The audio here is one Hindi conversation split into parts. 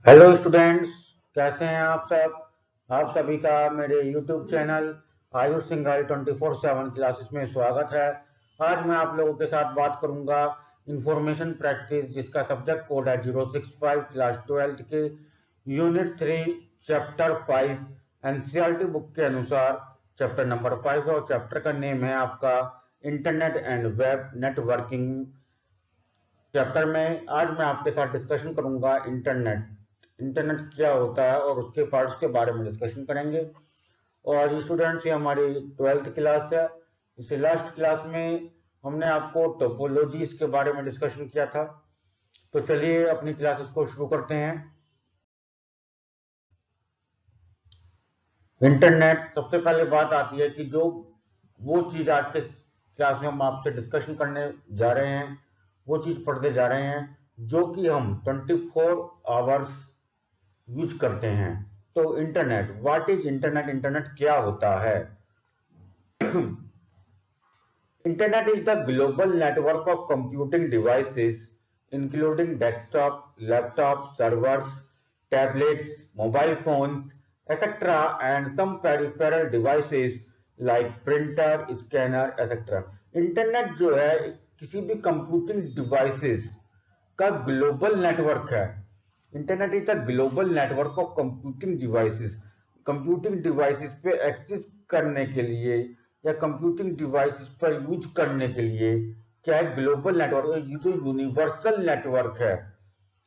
हेलो स्टूडेंट्स, कैसे हैं आप सब। आप सभी का मेरे YouTube channel Ayush Shanghai 24/7 classes में स्वागत है। आज मैं आप लोगों के साथ बात करूंगा इंफॉर्मेशन प्रैक्टिस, जिसका सब्जेक्ट कोड है 065, क्लास 12 के यूनिट 3 चैप्टर 5 एनसीईआरटी बुक के अनुसार चैप्टर नंबर 5 और चैप्टर का नेम है आपका internet and web networking. Chapter में आज मैं आपके साथ डिस्कशन करूंगा इंटरनेट इंटरनेट क्या होता है और उसके पार्ट्स के बारे में डिस्कशन करेंगे। और स्टूडेंट्स, ये हमारी 12th क्लास है। इस लास्ट क्लास में हमने आपको टोपोलॉजीज के बारे में डिस्कशन किया था। तो चलिए अपनी क्लासेस को शुरू करते हैं। इंटरनेट, सबसे पहले बात आती है कि जो वो चीज आज के क्लास में हम आपसे डिस्कशन करने जा रहे हैं, वो चीज पढ़ते जा रहे हैं जो कि हम 24 आवर्स यूज करते हैं। तो internet, what is internet, internet क्या होता है। Internet is the global network of computing devices including desktop, laptop, servers, tablets, mobile phones, etc. and some peripheral devices like printer, scanner, etc. Internet जो है किसी भी कंप्यूटिंग डिवाइसेस का ग्लोबल नेटवर्क है। Internet is the global network of computing devices. Computing devices पे एक्सेस करने के लिए या कंप्यूटिंग डिवाइसेस पर यूज करने के लिए क्या है, ग्लोबल नेटवर्क। ये जो यूनिवर्सल नेटवर्क है,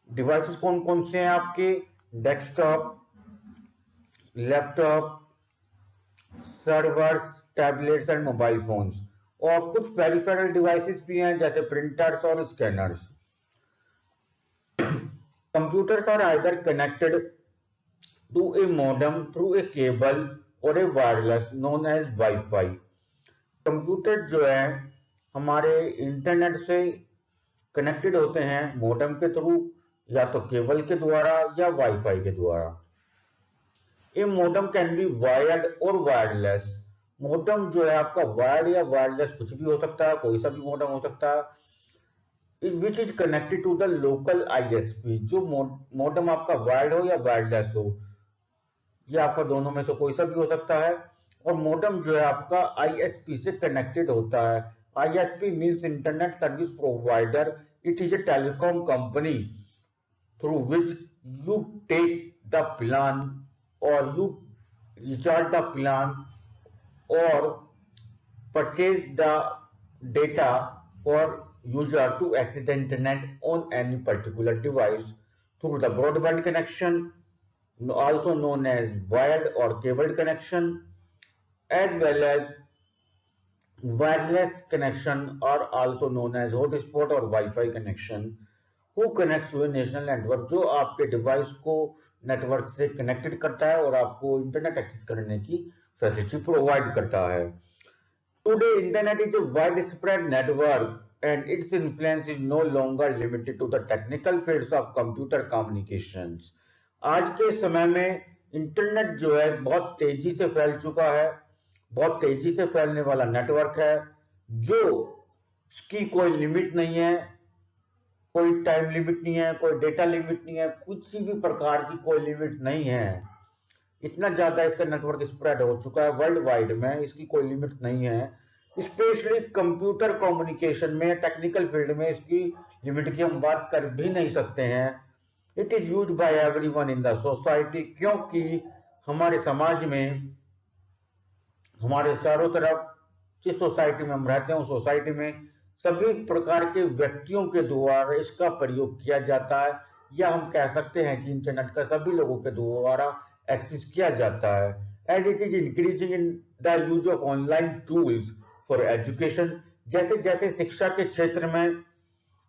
डिवाइसेस कौन कौन से हैं आपके, desktop, laptop, servers, tablets and mobile phones. और कुछ पेरिफेरल डिवाइसेस भी हैं जैसे प्रिंटर्स और scanners. Computers are either connected to a modem through a cable or a wireless known as Wi-Fi। Computer जो है हमारे इंटरनेट से कनेक्टेड होते हैं मोडेम के थ्रू, या तो केबल के द्वारा या वाईफाई के द्वारा। ये मोडेम कैन बी वायर्ड और वायरलेस। मोडेम जो है आपका वायर्ड या वायरलेस कुछ भी हो सकता है, कोई सा भी मोडेम हो सकता है। Which is connected to the local ISP. जो मोडेम आपका वायर्ड हो या वायरलेस हो, ये आपका दोनों में से कोई सा भी हो सकता है। और मोडेम जो है आपका आईएसपी से कनेक्टेड होता है। ISP means internet service provider. It is A telecom company through which you take the plan or you recharge the plan or purchase the data for user to access the internet on any particular device through the broadband connection, also known as wired or cabled connection, as well as wireless connection, are also known as hotspot or Wi-Fi connection, who connects to a national network, जो आपके डिवाइस को नेटवर्क से कनेक्टेड करता है और आपको इंटरनेट एक्सेस करने की फैसिलिटी प्रोवाइड करता है। Today, internet is a widespread network and its influence is no longer limited to the technical fields of computer communications। आज के समय में इंटरनेट जो है बहुत तेजी से फैल चुका है, बहुत तेजी से फैलने वाला नेटवर्क है, जो उसकी कोई लिमिट नहीं है, कोई टाइम लिमिट नहीं है, कोई डेटा लिमिट नहीं है, कुछ भी प्रकार की कोई लिमिट नहीं है। इतना ज्यादा इसका नेटवर्क स्प्रेड हो चुका है वर्ल्ड वाइड में, इसकी कोई लिमिट नहीं है। स्पेशली कंप्यूटर कम्युनिकेशन में, टेक्निकल फील्ड में इसकी लिमिट की हम बात कर भी नहीं सकते हैं। It is use by everyone in the society, क्योंकि हमारे समाज में, हमारे चारों तरफ जिस सोसाइटी में हम रहते हैं उस सोसाइटी में सभी प्रकार के व्यक्तियों के द्वारा इसका प्रयोग किया जाता है, या हम कह सकते हैं कि इंटरनेट का सभी लोगों के द्वारा एक्सेस किया जाता है। As it is increasing in the use of online tools for education. जैसे जैसे शिक्षा के क्षेत्र में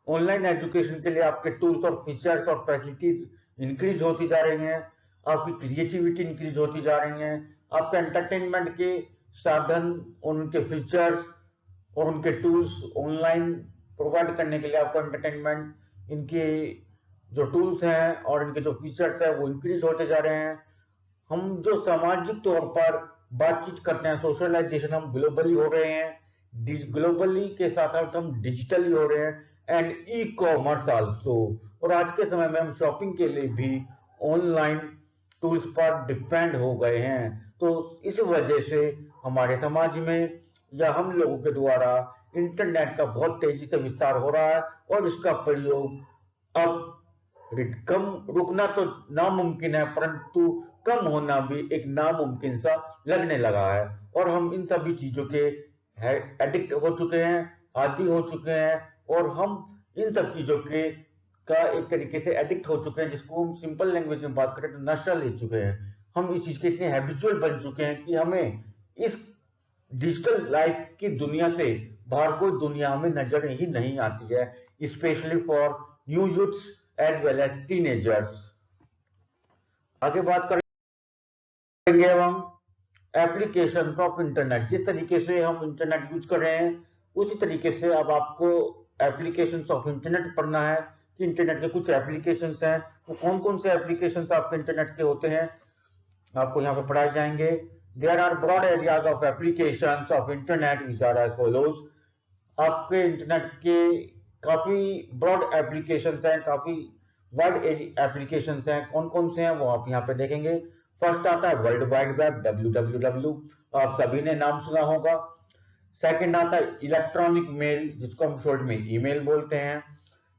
ऑनलाइन एजुकेशन के लिए आपके टूल्स और फीचर्स और फैसिलिटीज इंक्रीज होती जा रही हैं, आपकी क्रिएटिविटी इंक्रीज होती जा रही है, आपका एंटरटेनमेंट के साधन और उनके फीचर्स और उनके टूल्स ऑनलाइन प्रोवाइड करने के लिए आपको एंटरटेनमेंट, इनके जो टूल्स हैं और इनके जो फीचर्स हैं वो इंक्रीज होते जा रहे हैं। हम जो सामाजिक तौर पर बातचीत करते हैं, सोशलाइजेशन, हम ग्लोबली हो रहे हैं, ग्लोबली के साथ साथ हम डिजिटली हो रहे हैं, एंड ई कॉमर्स आल्सो। और आज के समय में हम शॉपिंग के लिए भी ऑनलाइन टूल्स पर डिपेंड हो गए हैं। तो इस वजह से हमारे समाज में या हम लोगों के द्वारा इंटरनेट का बहुत तेजी से विस्तार हो रहा है और इसका प्रयोग अब कम रुकना तो नामुमकिन है, परंतु कम होना भी एक नामुमकिन सा लगने लगा है और हम इन सभी चीजों के एडिक्ट हो चुके हैं, आदी हो चुके हैं और हम इन सब चीजों के का एक तरीके से एडिक्ट हो चुके हैं, जिसको हम सिंपल लैंग्वेज में बात करें तो नशा ले चुके हैं। हम इस चीज के इतने हैबिचुअल बन चुके हैं कि हमें इस डिजिटल लाइफ की दुनिया से बाहर कोई दुनिया हमें नजर ही नहीं आती है, specially for new youths as well as teenagers. आगे बात करेंगे अब हम एप्लीकेशन ऑफ इंटरनेट। जिस तरीके से हम इंटरनेट यूज कर रहे हैं उसी तरीके से अब आपको एप्लीकेशन ऑफ इंटरनेट पढ़ना है कि इंटरनेट के कुछ एप्लीकेशंस हैं, वो कौन कौन से एप्लीकेशंस आपके इंटरनेट के होते हैं आपको यहाँ पे पढ़ाए जाएंगे। There are broad areas of applications of internet which are as follows. आपके इंटरनेट के काफी ब्रॉड एप्लीकेशंस हैं, काफी वाइड एप्लीकेशंस हैं। कौन कौन से हैं वो आप यहाँ पे देखेंगे। फर्स्ट आता है वर्ल्ड वाइड वेब, WWW, आप सभी ने नाम सुना होगा। सेकंड आता है इलेक्ट्रॉनिक मेल, जिसको हम शॉर्ट में ईमेल बोलते हैं।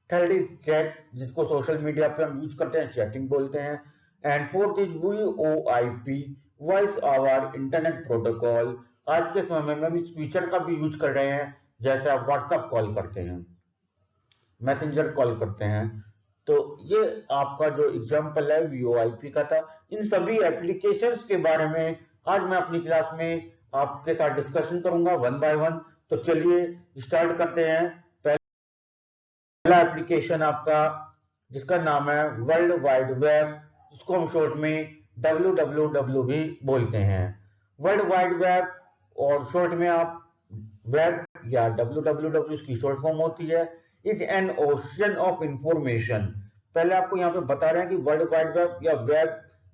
थर्ड इज चैट, जिसको सोशल मीडिया पे हम यूज करते हैं, चैटिंग बोलते हैं। And fourth is VoIP, voice over internet protocol. आज के समय में हम इस फीचर का भी यूज कर रहे हैं, जैसे आप व्हाट्सएप कॉल करते हैं, मैसेंजर कॉल करते हैं। तो ये आपका जो एग्जाम्पल है VoIP का था। इन सभी एप्लीकेशंस के बारे में आज मैं अपनी क्लास में आपके साथ डिस्कशन करूंगा वन बाय वन। तो चलिए स्टार्ट करते हैं। पहला एप्लीकेशन आपका जिसका नाम है वर्ल्ड वाइड वेब, जिसको हम शॉर्ट में WWW भी बोलते हैं। वर्ल्ड वाइड वेब और शॉर्ट में आप वेब या WWW की शॉर्ट फॉर्म होती है, is an ocean of information. पहले आपको यहाँ पे बता रहे हैं कि वर्ल्ड वाइड वेब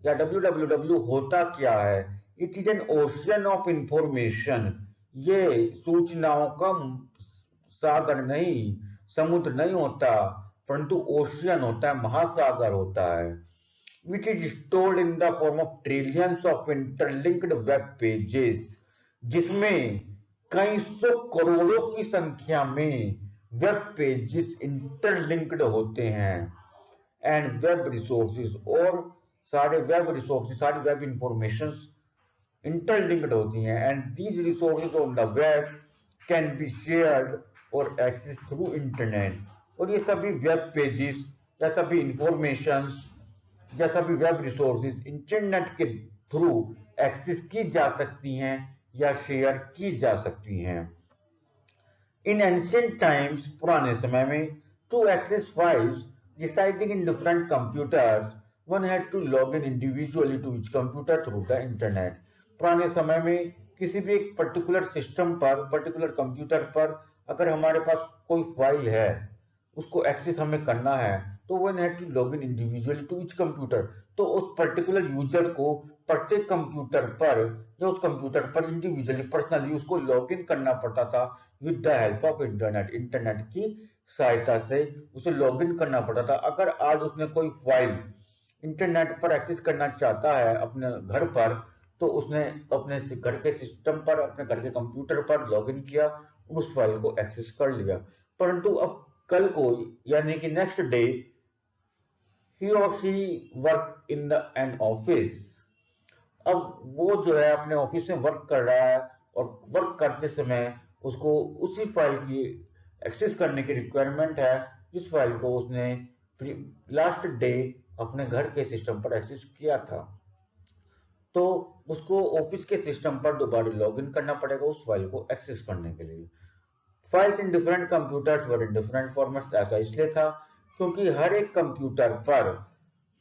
या WWW होता क्या है। It is an ocean of information, ये सूचनाओं का सागर नहीं, समुद्र नहीं होता, परंतु ओशियन होता है, महासागर होता है। Which is stored in the form of trillions of interlinked web pages, जिसमें कई सौ करोड़ों की संख्या में वेब पेजेस इंटरलिंक्ड होते हैं। एंड वेब रिसोर्सेज, और सारे वेब रिसोर्सेज, सारी वेब इंफॉर्मेशन इंटरलिंक्ड होती हैं। And these resources on the web can be shared और एक्सेस थ्रू इंटरनेट। और ये सभी वेब पेजेस या सभी इंफॉर्मेशन या सभी वेब रिसोर्सेज इंटरनेट के थ्रू एक्सेस की जा सकती हैं या शेयर की जा सकती हैं। इन एंशिएंट टाइम्स, पुराने समय में, to access files residing in different computers, one had to log in individually to each computer through the internet. पुराने समय में किसी भी एक पर्टिकुलर सिस्टम पर, पर्टिकुलर कंप्यूटर पर अगर हमारे पास कोई फाइल है, उसको एक्सेस हमें करना है, तो one had to log in individually to each computer. तो उस पर्टिकुलर यूजर को प्रत्येक कंप्यूटर पर या उस कंप्यूटर पर इंडिविजुअली, पर्सनली उसको लॉग इन करना पड़ता था with the help of internet. Internet की सहायता से उसे लॉग इन करना पड़ता था। अगर आज उसने कोई फाइल इंटरनेट पर एक्सेस करना चाहता है अपने घर पर, तो उसने अपने घर के सिस्टम पर, अपने घर के कंप्यूटर पर लॉग इन किया, उस फाइल को एक्सेस कर लिया। परंतु अब कल को, यानी कि next day, he or she work in the an office, अब वो जो है अपने ऑफिस में वर्क कर रहा है और वर्क करते समय उसको उसी फाइल की एक्सेस करने की रिक्वायरमेंट है जिस फाइल को उसने लास्ट डे अपने घर के सिस्टम पर एक्सेस किया था। तो उसको ऑफिस के सिस्टम पर दोबारा लॉगिन करना पड़ेगा उस फाइल को एक्सेस करने के लिए। Files in different computers were in different formats, ऐसा इसलिए था क्योंकि हर एक कंप्यूटर पर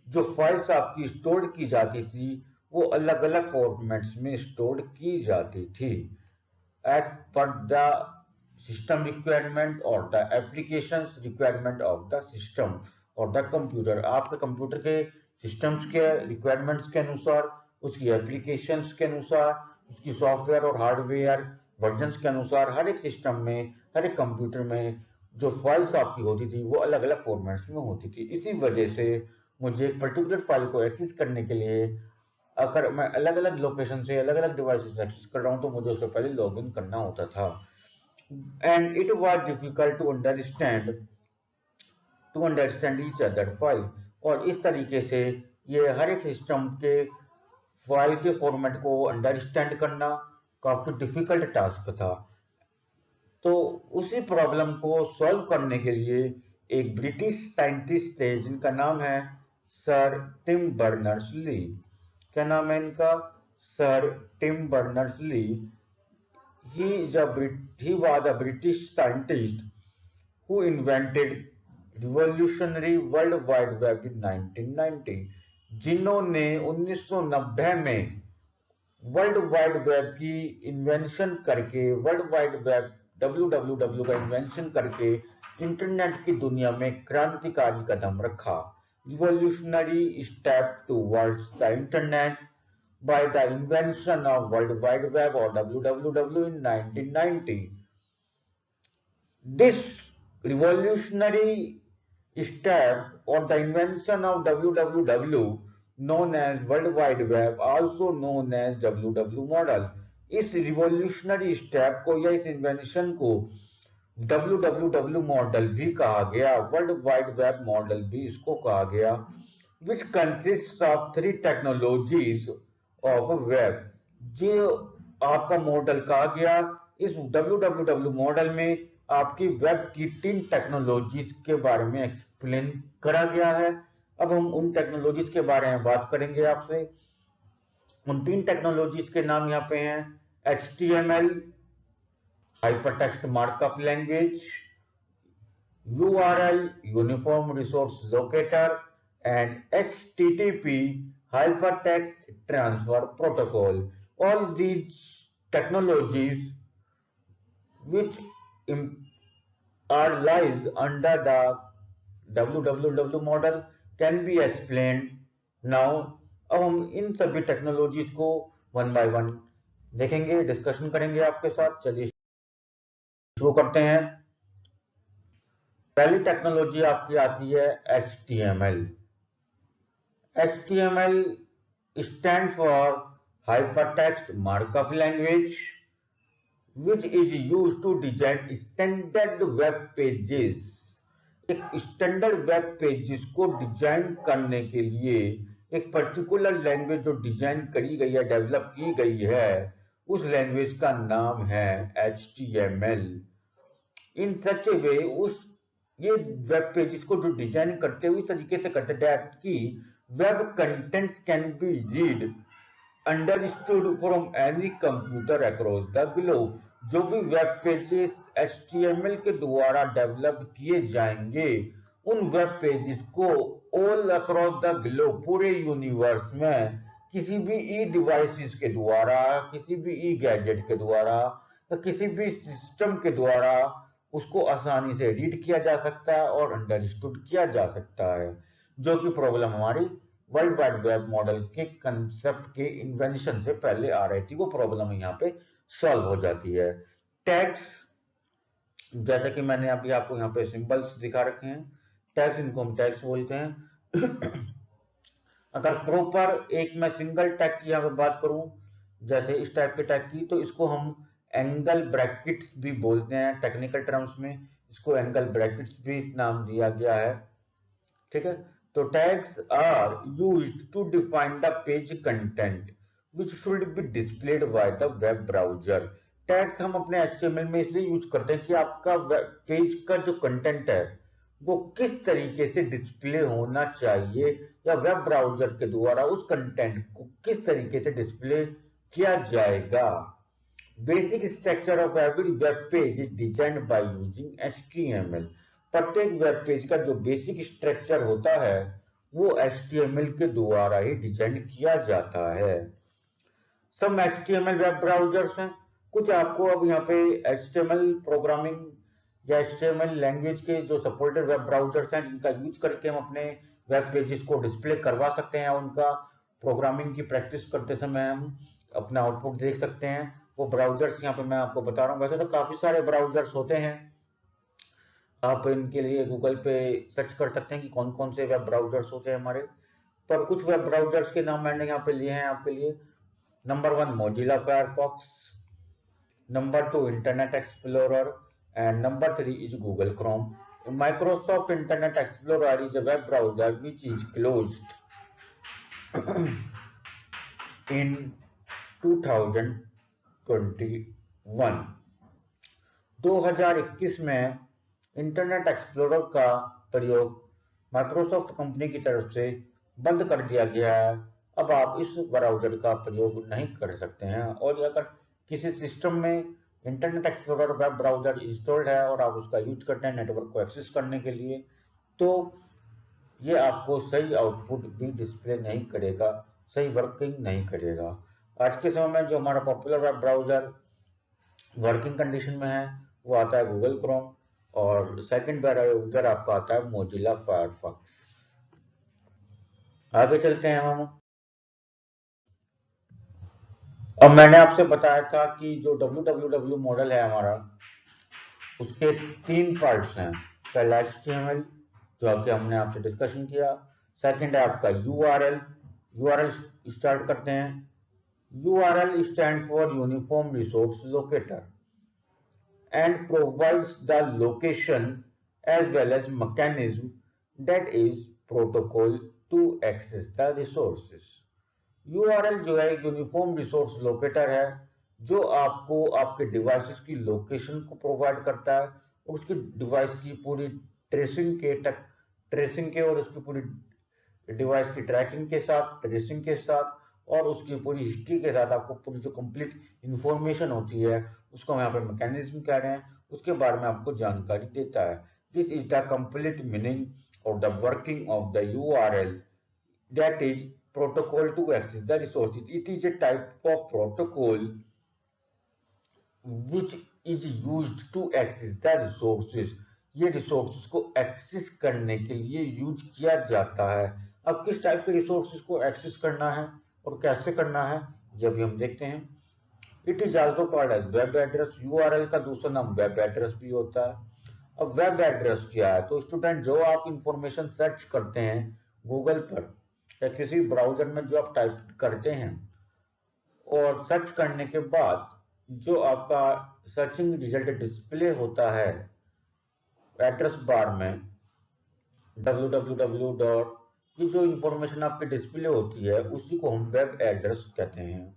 जो फाइल्स आपकी स्टोर की जाती थी वो अलग अलग फॉर्मेट्स में स्टोर की जाती थी, as per the system requirement और the applications requirement of the system और द कंप्यूटर। आपके कंप्यूटर के सिस्टम्स के रिक्वायरमेंट्स के अनुसार, उसकी एप्लीकेशंस के अनुसार, उसकी सॉफ्टवेयर और हार्डवेयर वर्जन्स के अनुसार, हर एक सिस्टम में, हर एक कंप्यूटर में जो फाइल्स आपकी होती थी वो अलग अलग फॉर्मेट्स में होती थी। इसी वजह से मुझे एक पर्टिकुलर फाइल को एक्सेस करने के लिए अगर मैं अलग अलग लोकेशन से अलग अलग डिवाइस से एक्सेस कर रहा हूँ तो मुझे उससे पहले लॉगिन करना होता था, and it was difficult to understand each other file. और इस तरीके से ये हर एक सिस्टम के फाइल के फॉर्मेट को अंडरस्टैंड करना काफी डिफिकल्ट टास्क था। तो उसी प्रॉब्लम को सॉल्व करने के लिए एक ब्रिटिश साइंटिस्ट थे जिनका नाम है सर टिम बर्नर्स ली। क्या नाम है इनका? Sir Tim Berners Lee. He was a British scientist who invented revolutionary World Wide Web in 1990, जिन्होंने 1990 में वर्ल्ड वाइड वेब की इन्वेंशन करके, वर्ल्ड वाइड वेब www का इन्वेंशन करके इंटरनेट की दुनिया में क्रांतिकारी कदम रखा। Revolutionary step towards the internet by the invention of World Wide Web or WWW in 1990. This revolutionary step or the invention of WWW, known as World Wide Web, also known as WW model, इस रिवॉल्यूशनरी स्टेप को या इस इन्वेंशन को WWW मॉडल भी कहा गया, वर्ल्ड वाइड वेब मॉडल भी इसको कहा गया, which consists of 3 technologies of web. जो आपका मॉडल कहा गया, इस www मॉडल में आपकी वेब की 3 टेक्नोलॉजीज के बारे में एक्सप्लेन करा गया है। अब हम उन टेक्नोलॉजीज के बारे में बात करेंगे आपसे। उन 3 टेक्नोलॉजीज के नाम यहाँ पे हैं HTML, hypertext markup language, URL, uniform resource locator, and HTTP, Hypertext Transfer Protocol. All these technologies which are lies under the WWW model can be explained now. अब हम इन सभी टेक्नोलॉजीज को वन बाय वन देखेंगे, डिस्कशन करेंगे आपके साथ। चलिए शुरू करते हैं। पहली टेक्नोलॉजी आपकी आती है HTML। HTML stands for Hypertext Markup Language, which is used to design standard web pages. एक स्टैंडर्ड वेब पेजेस को डिजाइन करने के लिए एक पर्टिकुलर लैंग्वेज जो डिजाइन करी गई है, डेवलप की गई है, उस लैंग्वेज का नाम है HTML। इन सच ए वे ये वेब पेजेस को जो डिजाइन करते हुए इस तरीके से करते हैं कि web contents can be read understood from any computer across the globe। जो भी वेब पेजेस HTML के द्वारा डेवलप किए जाएंगे, उन वेब पेजेस को ऑल अक्रॉस द ग्लोब, पूरे यूनिवर्स में किसी भी ई डिवाइसेस के द्वारा, किसी भी ई गैजेट के द्वारा या किसी भी सिस्टम के द्वारा उसको आसानी से रीड किया जा सकता है और अंडरस्टूड किया जा सकता है, जो कि प्रॉब्लम हमारी वर्ल्ड वाइड वेब मॉडल के कंसेप्ट के इन्वेंशन से पहले आ रही थी। वो प्रॉब्लम यहाँ पे सॉल्व हो जाती है। टैग्स, जैसे कि मैंने अभी आपको यहाँ पे सिंबल्स दिखा रखे हैं, टैग्स, इनको हम टैग्स बोलते हैं। अगर प्रॉपर एक मैं सिंगल टैग की यहाँ पे बात करूं, जैसे इस टाइप के टैग की, तो इसको हम एंगल ब्रैकेट्स भी बोलते हैं। टेक्निकल टर्म्स में इसको एंगल ब्रैकेट्स भी नाम दिया गया है। ठीक है, तो tags are used to define the page content which should be displayed by the web browser। Tags हम अपने HTML में इसलिए यूज करते हैं कि आपका पेज का जो कंटेंट है वो किस तरीके से डिस्प्ले होना चाहिए, या वेब ब्राउजर के द्वारा उस कंटेंट को किस तरीके से डिस्प्ले किया जाएगा। Basic structure of every web page is designed by using HTML। प्रत्येक वेब पेज का जो बेसिक स्ट्रक्चर होता है वो HTML के द्वारा ही डिजाइन किया जाता है। सब HTML वेब ब्राउजर्स हैं। कुछ आपको अब यहाँ पे HTML प्रोग्रामिंग या HTML लैंग्वेज के जो सपोर्टेड वेब ब्राउजर्स हैं जिनका यूज करके हम अपने वेब पेजेस को डिस्प्ले करवा सकते हैं। उनका प्रोग्रामिंग की प्रैक्टिस करते समय हम अपना आउटपुट देख सकते हैं। वो ब्राउजर्स यहाँ पे मैं आपको बता रहा हूँ। वैसे तो काफी सारे ब्राउजर्स होते हैं, आप इनके लिए गूगल पे सर्च कर सकते हैं कि कौन कौन से वेब ब्राउजर्स होते हैं हमारे। पर कुछ वेब ब्राउजर्स के नाम मैंने यहाँ पे लिए हैं आपके लिए। Number 1 Mozilla Firefox, number 2 internet explorer, and number 3 is Google Chrome. Microsoft Internet Explorer is a web browser which is closed in 2021. 2021 में इंटरनेट एक्सप्लोरर का प्रयोग माइक्रोसॉफ्ट कंपनी की तरफ से बंद कर दिया गया है। अब आप इस ब्राउजर का प्रयोग नहीं कर सकते हैं। और अगर किसी सिस्टम में internet explorer web browser installed है और आप उसका यूज करते हैं नेटवर्क को एक्सेस करने के लिए, तो ये आपको सही आउटपुट भी डिस्प्ले नहीं करेगा, सही वर्किंग नहीं करेगा। आज के समय में जो हमारा popular web browser working condition में है वो आता है गूगल क्रोम, और सेकंड ब्राउजर आपका आता है मोजिला फायरफॉक्स। आगे चलते हैं हम। अब मैंने आपसे बताया था कि जो www मॉडल है हमारा, उसके 3 पार्ट्स हैं। पहला HTML जो कि हमने आपसे डिस्कशन किया, सेकंड है आपका URL। URL स्टार्ट करते हैं। URL stand for uniform resource locator and provides the location as well as mechanism, that is protocol to access the resources. URL जो है यूनिफॉर्म रिसोर्स लोकेटर है, जो आपको आपके डिवाइसेस की लोकेशन को प्रोवाइड करता है और उसकी डिवाइस की पूरी ट्रेसिंग के और उसकी पूरी डिवाइस की ट्रैकिंग के साथ, ट्रेसिंग के साथ और उसकी पूरी हिस्ट्री के साथ आपको पूरी जो कंप्लीट इंफॉर्मेशन होती है उसको हम यहाँ पे मैकेनिज्म कह रहे हैं, उसके बारे में आपको जानकारी देता है। This is the complete meaning of the working of the URL, that is protocol to access the resources. It is a type of protocol which is used to access the resources. ये रिसोर्सेज को एक्सेस करने के लिए यूज किया जाता है। अब किस टाइप के रिसोर्सेज को एक्सेस करना है और कैसे करना है ये भी हम देखते हैं। It is also called as web address. URL का दूसरा नाम वेब एड्रेस भी होता है। अब वेब एड्रेस क्या है? तो स्टूडेंट, जो आप इंफॉर्मेशन सर्च करते हैं गूगल पर या किसी ब्राउजर में जो आप टाइप करते हैं और सर्च करने के बाद जो आपका सर्चिंग रिजल्ट डिस्प्ले होता है एड्रेस बार में www. ये जो इंफॉर्मेशन आपके डिस्प्ले होती है उसी को हम वेब एड्रेस कहते हैं।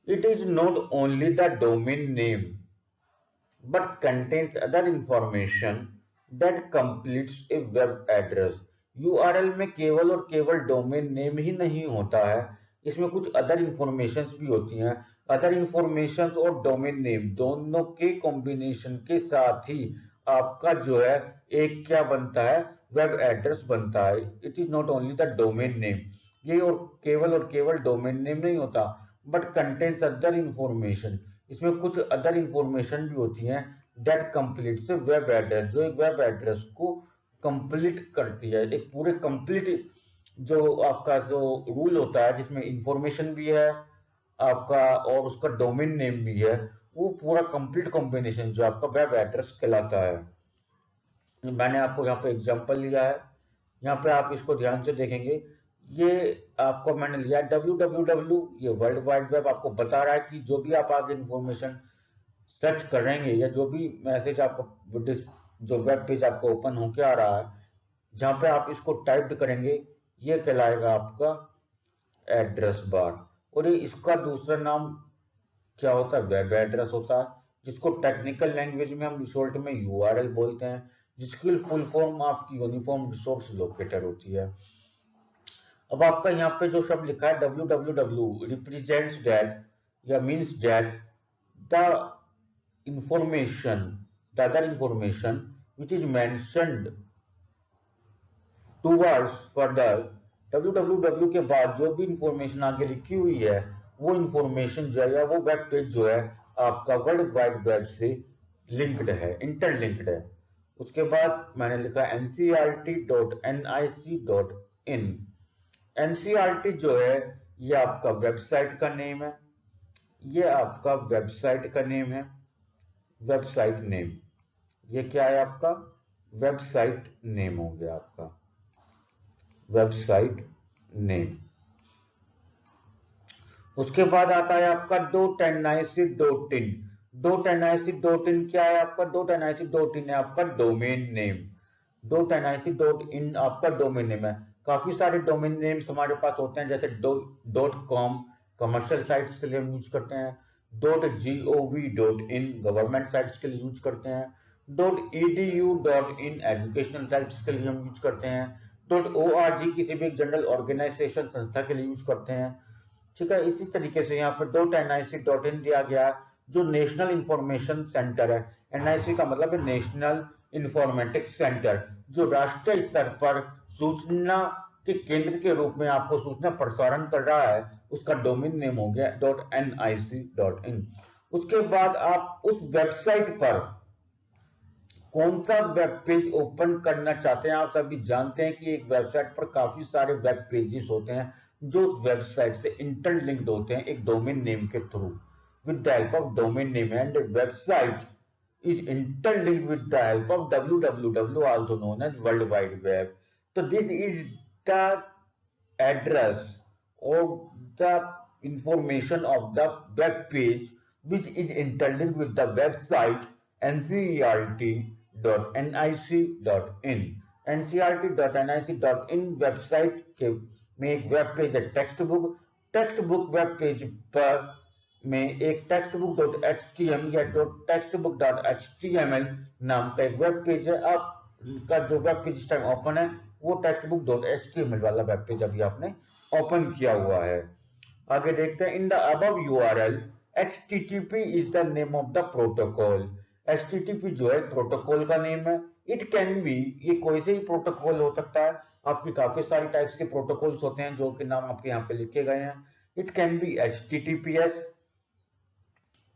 It is not only the domain name but contains other information that completes a web address. URL में केवल और केवल डोमेन नेम ही नहीं होता है, इसमें कुछ अदर इंफॉर्मेशंस भी होती हैं। अदर इंफॉर्मेशंस और डोमेन नेम दोनों के कॉम्बिनेशन के साथ ही आपका जो है एक क्या बनता है, वेब एड्रेस बनता है। It is not only the domain name, ये और केवल डोमेन नेम नहीं होता, बट कंटेन्स अदर इंफॉर्मेशन, इसमें कुछ अदर इंफॉर्मेशन भी होती हैं दैट कंप्लीट्स वेब एड्रेस, जो एक वेब एड्रेस को कंप्लीट करती है। एक पूरे कंप्लीट जो आपका जो रूल होता है जिसमें इंफॉर्मेशन भी है आपका और उसका डोमेन नेम भी है, वो पूरा कंप्लीट कॉम्बिनेशन जो आपका वेब एड्रेस कहलाता है। मैंने आपको यहाँ पे एग्जांपल लिया है, यहाँ पे आप इसको ध्यान से देखेंगे। ये आपको मैंने लिया www, ये वर्ल्ड वाइड वेब आपको बता रहा है कि जो भी आप आगे इंफॉर्मेशन सर्च करेंगे या जो भी मैसेज आपको जो वेब पेज आपको ओपन होके आ रहा है जहाँ पे आप इसको टाइप करेंगे ये कहलाएगा आपका एड्रेस बार। और ये इसका दूसरा नाम क्या होता है? वेब एड्रेस होता है, जिसको टेक्निकल लैंग्वेज में हम शॉर्ट में URL बोलते हैं, जिसकी फुल फॉर्म आपकी यूनिफॉर्म रिसोर्स लोकेटर होती है। अब आपका यहाँ पे जो शब्द लिखा है www रिप्रेजेंट्स दैट या means that the information, the other information which is mentioned towards further. www के बाद जो भी इंफॉर्मेशन आगे लिखी हुई है वो इंफॉर्मेशन जो है या वो वेब पेज जो है आपका वर्ल्ड वाइड वेब से लिंक्ड है, इंटरलिंक्ड है। उसके बाद मैंने लिखा ncrt.nic.in। NCERT जो है ये आपका वेबसाइट का नेम है, ये आपका वेबसाइट का नेम है, वेबसाइट नेम ये क्या है आपका वेबसाइट नेम हो गया, आपका वेबसाइट नेम। उसके बाद आता है आपका .nic.in। .nic.in क्या है आपका, .nic.in है आपका डोमेन नेम। .nic.in आपका डोमेन नेम है। काफी सारे डोमेन नेम्स हमारे पास होते हैं, जैसे .com कमर्शियल साइट्स के लिए हम यूज करते हैं, .gov.in गवर्नमेंट साइट्स के लिए यूज करते हैं, .edu.in एजुकेशनल साइट्स के लिए हम यूज करते हैं, .org किसी भी जनरल ऑर्गेनाइजेशन संस्था के लिए यूज करते हैं। ठीक है, इसी तरीके से यहाँ पर .nic.in दिया गया, जो नेशनल इंफॉर्मेशन सेंटर है। NIC का मतलब है नेशनल इंफॉर्मेटिक्स सेंटर, जो राष्ट्रीय स्तर पर सूचना के केंद्र के रूप में आपको सूचना प्रसारण कर रहा है, उसका डोमेन नेम हो गया .nic.in। उसके बाद आप उस वेबसाइट पर कौन सा वेब पेज ओपन करना चाहते हैं। आप सभी जानते हैं कि एक वेबसाइट पर काफी सारे वेब पेजेस होते हैं जो वेबसाइट से इंटरलिंक्ड होते हैं एक डोमेन नेम के through, with the help of domain name, and website is interlinked with the help of www, also known as World Wide Web। तो this is the address or the information of the web page which is interlinked with the website ncert.nic.in। ncert.nic.in website के में एक वेब पेज है टेक्स्ट बुक वेब पेज पर में एक textbook.html या textbook.html नाम का एक वेब पेज है। आपका जो वेब पेज इस टाइम ओपन है वो textbook.html वाला वेब पेज अभी आपने ओपन किया हुआ है। आगे देखते हैं, in the above URL HTTP is the name of the protocol. HTTP जो है प्रोटोकॉल का नेम है। इट कैन बी, ये कोई से ही प्रोटोकॉल हो सकता है, आपकी काफी सारी टाइप्स के प्रोटोकॉल्स होते हैं जो कि नाम आपके यहाँ पे लिखे गए हैं। It can be HTTPS,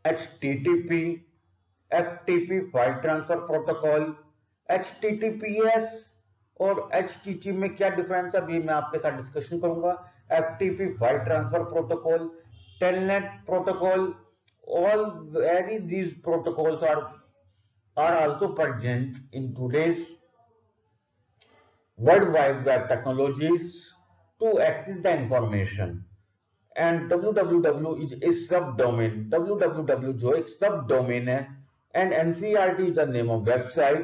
HTTP, FTP file transfer protocol. HTTPS और HTTP में क्या डिफरेंस है अभी मैं आपके साथ डिस्कशन करूंगा। FTP file transfer protocol, telnet protocol, all very these protocols are also present in today's World Wide Web technologies to access the information। and www is a subdomain। www जो एक subdomain है, and NCERT is the name of website।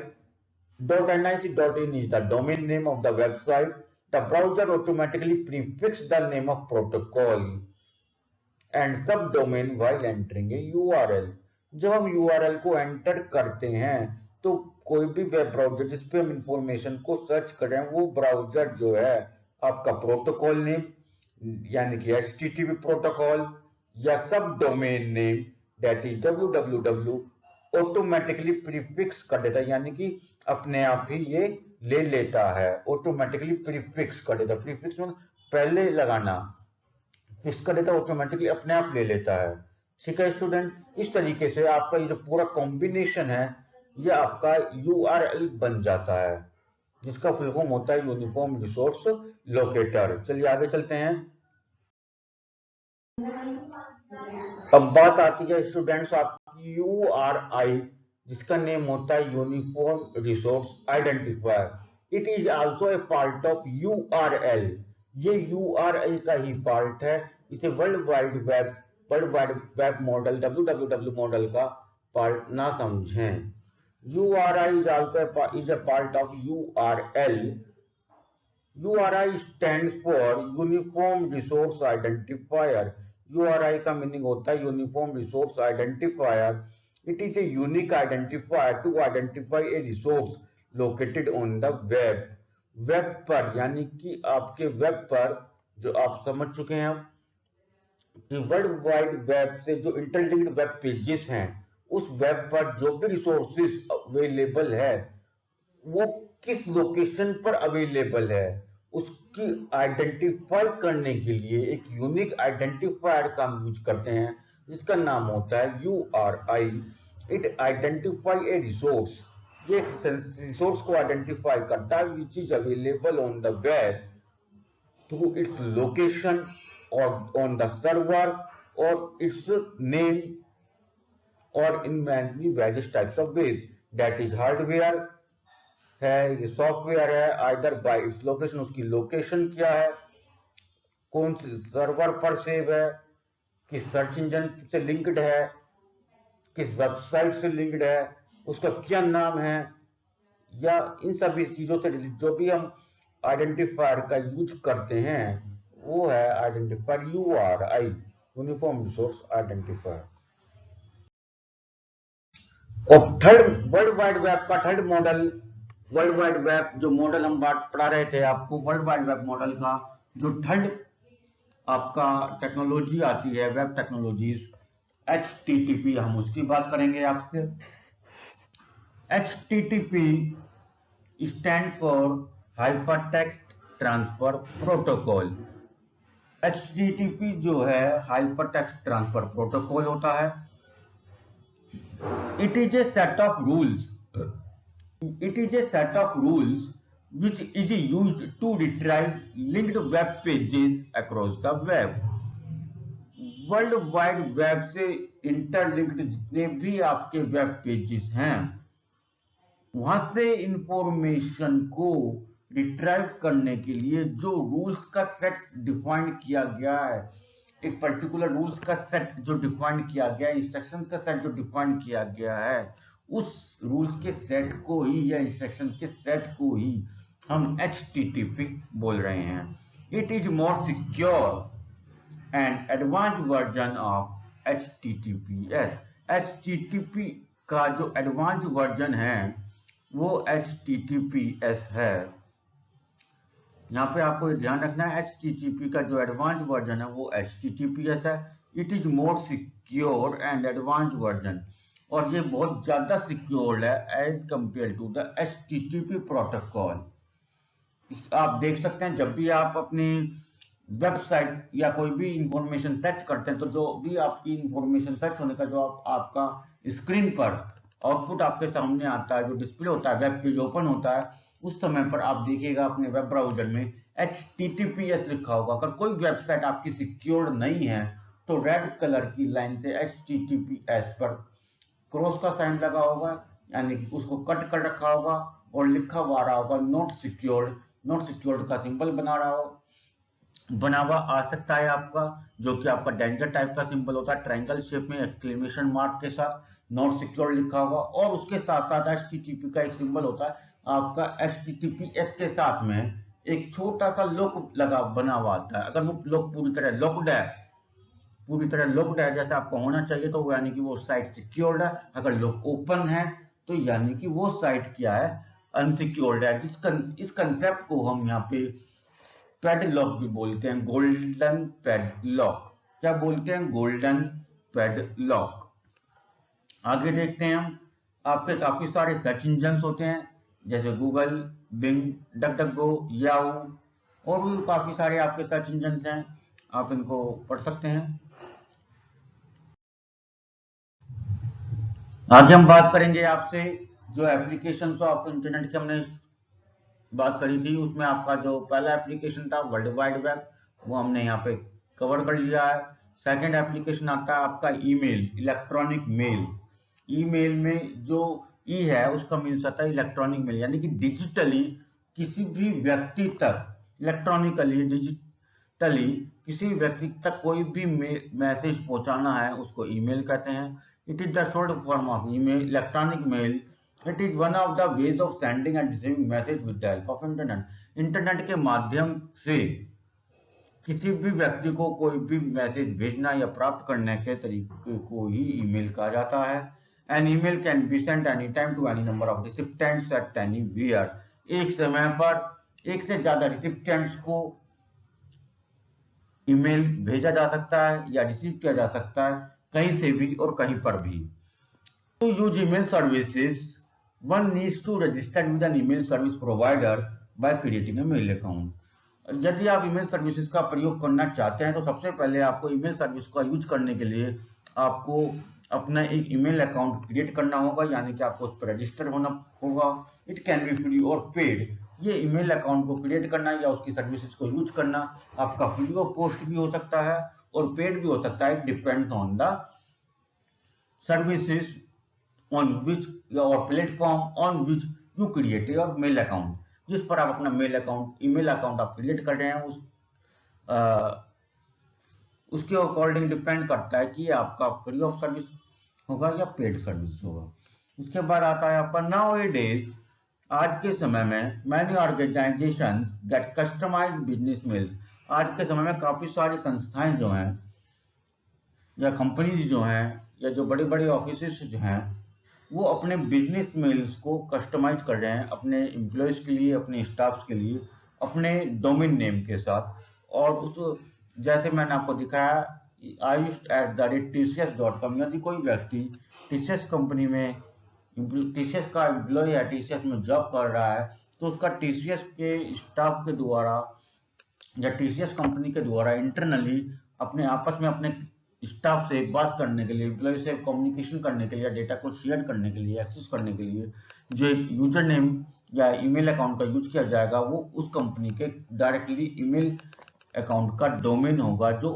.nic.in is the domain name of the website। The browser automatically prefixes the name of protocol and subdomain while entering a URL। जब हम URL को एंटर करते हैं तो कोई भी वेब ब्राउजर जिस पे हम इंफॉर्मेशन को सर्च करें वो ब्राउजर जो है आपका प्रोटोकॉल नेम यानी कि HTTP प्रोटोकॉल या सब domain name that is www automatically prefix कर देता है, यानी कि अपने आप ही ये ले लेता है, ऑटोमेटिकली प्रीफिक्स कर देता है। प्रीफिक्स मतलब पहले लगाना, फिक्स कर देता है, ऑटोमेटिकली अपने आप ले लेता है। ठीक है स्टूडेंट, इस तरीके से आपका ये जो पूरा कॉम्बिनेशन है ये आपका URL बन जाता है, जिसका फुल फॉर्म होता है यूनिफॉर्म रिसोर्स लोकेटर। चलिए आगे चलते हैं। अब बात आती है स्टूडेंट्स आपकी URI, जिसका नेम होता है uniform resource identifier. It is also a part of URL। ये URL का ही पार्ट है। इसे world wide web model www model का पार्ट ना समझें। URI is also is a part of URL। URI stands for Uniform Resource Identifier। URI का मीनिंग होता है uniform resource identifier. It is a unique identifier to identify a resource located on the web. Web पर यानी कि आपके वेब पर, जो आप समझ चुके हैं कि वर्ल्ड वाइड वेब से जो इंटरलिंक्ड वेब पेजेस हैं, उस वेब पर जो भी रिसोर्सेज अवेलेबल है वो किस लोकेशन पर अवेलेबल है उसकी आइडेंटिफाई करने के लिए एक यूनिक आइडेंटिफायर का हम यूज करते हैं, जिसका नाम होता है URI। It identify a resource, ये रिसोर्स को आइडेंटिफाई करता है which is available on the web through its location or on the server or its name or in many various types of ways। That is hardware है, ये सॉफ्टवेयर है, आइदर बाय इट्स लोकेशन, उसकी लोकेशन क्या है, कौन से सर्वर पर सेव है, किस सर्च इंजन से लिंक्ड है, किस वेबसाइट से लिंक्ड है, उसका क्या नाम है, या इन सभी चीजों से जो भी हम आइडेंटिफायर का यूज करते हैं वो है identifier, URI, uniform resource identifier. और थर्ड वर्ल्ड वाइड वेब का third model, world wide web जो मॉडल हम बात पढ़ा रहे थे आपको, वर्ल्ड वाइड वेब मॉडल का जो थर्ड आपका टेक्नोलॉजी आती है, वेब टेक्नोलॉजीज, HTTP, हम उसकी बात करेंगे आपसे। HTTP stand for hypertext transfer protocol. HTTP जो है हाइपरटेक्स्ट ट्रांसफर प्रोटोकॉल होता है। It is a set of rules. It is a set of rules which is used to retrieve linked web pages across the web. World wide web से इंटरलिंक्ड जितने भी आपके वेब पेजेस हैं, वहां से इंफॉर्मेशन को रिट्राइव करने के लिए जो रूल्स का सेट डिफाइन किया गया है, एक पर्टिकुलर रूल्स का सेट जो डिफाइन किया गया है, इंस्ट्रक्शंस का सेट जो डिफाइन किया गया है, उस रूल्स के सेट को ही या इंस्ट्रक्शंस के सेट को ही हम HTTP बोल रहे हैं। It is more secure and advanced version of HTTPS। HTTP का जो एडवांस्ड वर्जन है वो HTTPS है। यहाँ पे आपको ये ध्यान रखना है, HTTP का जो एडवांस्ड वर्जन है वो HTTPS है। It is more secure and advanced version, और ये बहुत ज्यादा सिक्योर है as compare to the HTTP protocol. आप देख सकते हैं जब भी आप अपनी वेबसाइट या कोई भी इंफॉर्मेशन सर्च करते हैं, तो जो भी आपकी इंफॉर्मेशन सर्च होने का जो आपका स्क्रीन पर आउटपुट आपके सामने आता है, जो डिस्प्ले होता है, वेब पेज ओपन होता है, उस समय पर आप देखिएगा अपने वेब ब्राउजर में HTTPS लिखा होगा। अगर कोई वेबसाइट आपकी सिक्योर नहीं है तो रेड कलर की लाइन से HTTPS पर क्रॉस का साइन लगा होगा, यानी कि उसको कट कर रखा होगा और लिखा हुआ रहा होगा नॉट सिक्योर्ड। नॉट सिक्योर्ड का सिंबल बना हुआ आ सकता है आपका, जो कि आपका डेंजर टाइप का सिंबल होता है, ट्रायंगल शेप में एक्सक्लेमेशन मार्क के साथ नॉट सिक्योर लिखा होगा, और उसके साथ साथ HTTP का एक सिंबल होता है आपका HTTPS के साथ में एक छोटा सा लॉक लगा बना हुआ आता है। अगर वो लॉक पूरी तरह लॉक्ड है जैसे आपको होना चाहिए, तो यानी कि वो साइट सिक्योर्ड है। अगर लॉक ओपन है तो यानी कि वो साइट क्या है, अनसिक्योर्ड है। इस कंसेप्ट को हम यहाँ पे पैडलॉक भी बोलते हैं, गोल्डन पैडलॉक। क्या बोलते हैं? Golden padlock. आगे देखते हैं हम, आपके काफी सारे सर्च इंजन होते हैं जैसे गूगल, बिंग, डकडकगो, याहू, और भी काफी सारे आपके सर्च इंजन हैं, आप इनको पढ़ सकते हैं। आगे हम बात करेंगे आपसे जो एप्लीकेशन ऑफ इंटरनेट की हमने बात करी थी, उसमें आपका जो पहला एप्लीकेशन था वर्ल्ड वाइड वेब, वो हमने यहाँ पे कवर कर लिया है। सेकंड एप्लीकेशन आता है आपका ईमेल, इलेक्ट्रॉनिक मेल। ईमेल में जो ई है उसका मीन्स आता है इलेक्ट्रॉनिक मेल, यानी कि डिजिटली किसी भी व्यक्ति तक, इलेक्ट्रॉनिकली डिजिटली किसी व्यक्ति तक कोई भी मैसेज पहुंचाना है उसको ईमेल कहते हैं। It is the short form of email, electronic mail. It is one of the ways of sending and receiving message with the help of internet. Internet के माध्यम से किसी भी व्यक्ति को कोई भी मैसेज भेजना या प्राप्त करने के तरीके को ही ईमेल कहा जाता है। An email can be sent anytime to any number of recipients at anywhere. एक समय पर एक से ज्यादा रिसिपिएंट्स को ईमेल भेजा जा सकता है या रिसीव किया जा सकता है, कहीं से भी और कहीं पर भी। To use email services, one needs to register with an email service provider by creating a mail account. यदि आप ईमेल सर्विसेज का प्रयोग करना चाहते हैं तो सबसे पहले आपको ईमेल सर्विस का यूज करने के लिए आपको अपना एक ईमेल अकाउंट क्रिएट करना होगा, यानी कि आपको उस पर रजिस्टर होना होगा। इट कैन बी फ्री और पेड। ये ईमेल अकाउंट को क्रिएट करना या उसकी सर्विसेज को यूज करना आपका फ्री ऑफ कॉस्ट भी हो सकता है और पेड भी हो सकता है, depends on the services on which और platform on which you create your mail account, जिस पर आप अपना मेल अकाउंट, ईमेल अकाउंट आप क्रिएट कर रहे हैं, उसके अकॉर्डिंग डिपेंड करता है कि आपका फ्री ऑफ सर्विस होगा या पेड सर्विस होगा। उसके बाद आता है आपका नाउ ए डेज, आज के समय में many organisations get customised business mails. आज के समय में काफी सारी संस्थाएं जो हैं या कंपनीज जो हैं या जो बड़े बड़े ऑफिस जो हैं, वो अपने बिजनेस मेल्स को कस्टमाइज कर रहे हैं अपने एम्प्लॉयज के लिए, अपने स्टाफ्स के लिए, अपने डोमेन नेम के साथ। और उस जैसे मैंने आपको दिखाया ayush@tcs.com, यदि कोई व्यक्ति टीसीएस कंपनी में, टीसीएस का एम्प्लॉय या टीसीएस में जॉब कर रहा है, तो उसका टीसीएस के स्टाफ के द्वारा या टीसीएस कंपनी के द्वारा इंटरनली अपने आपस में अपने स्टाफ से बात करने के लिए, एम्प्लॉय से कम्युनिकेशन करने के लिए, डेटा को शेयर करने के लिए, एक्सेस करने के लिए जो एक यूजर नेम या ईमेल अकाउंट का यूज किया जाएगा, वो उस कंपनी के डायरेक्टली ईमेल अकाउंट का डोमेन होगा जो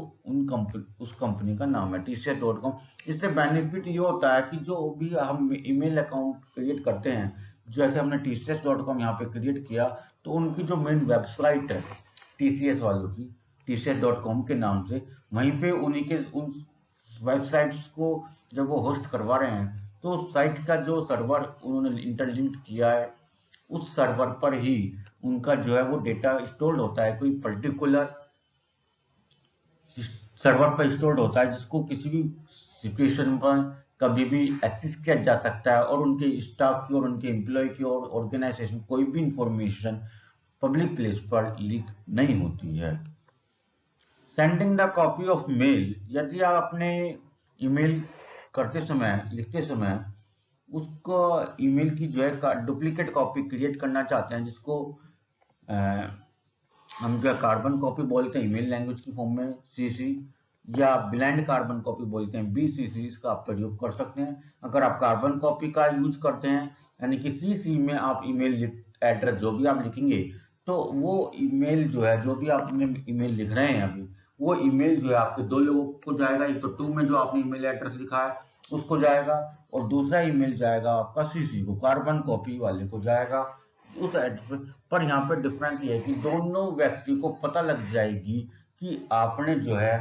उस कंपनी का नाम है tcs.com। इससे बेनिफिट ये होता है कि जो भी हम ईमेल अकाउंट क्रिएट करते हैं, जैसे हमने tcs.com यहाँ पे क्रिएट किया, तो उनकी जो मेन वेबसाइट है टीसीएस वालों की, tcs.com के नाम से, वहीं पे उन वेबसाइट्स को जब वो होस्ट करवा रहे हैं, तो उस साइट का जो सर्वर उन्होंने इंटरलिंक किया है, उस सर्वर पर ही उनका जो है वो डेटा स्टोर्ड होता है, कोई पर्टिकुलर सर्वर पर स्टोर्ड होता है, जिसको किसी भी सिचुएशन पर कभी भी एक्सेस किया जा सकता है, और उनके स्टाफ की और उनके एम्प्लॉय की और ऑर्गेनाइजेशन कोई भी इंफॉर्मेशन पब्लिक प्लेस पर लीक नहीं होती है। Sending the copy of male, यदि आप अपने ईमेल करते समय, लिखते समय उसको ईमेल की जो है डुप्लीकेट कॉपी क्रिएट करना चाहते हैं, जिसको हम जो है कार्बन कॉपी बोलते हैं ईमेल लैंग्वेज की फॉर्म में सीसी, या ब्लाइंड कार्बन कॉपी बोलते हैं बीसीसी, इसका आप प्रयोग कर सकते हैं। अगर आप कार्बन कॉपी का यूज करते हैं, यानी कि सीसी में आप ईमेल एड्रेस जो भी आप लिखेंगे, तो वो ईमेल जो है, जो भी आपने ईमेल लिख रहे हैं अभी, वो ईमेल जो है आपके दो लोगों को जाएगा। एक तो 2 में जो आपने ईमेल एड्रेस लिखा है उसको जाएगा, और दूसरा ईमेल जाएगा आपका सीसी को, कार्बन कॉपी वाले को जाएगा उस एड्रेस पर। यहाँ पे डिफरेंस ये है कि दोनों व्यक्ति को पता लग जाएगी कि आपने जो है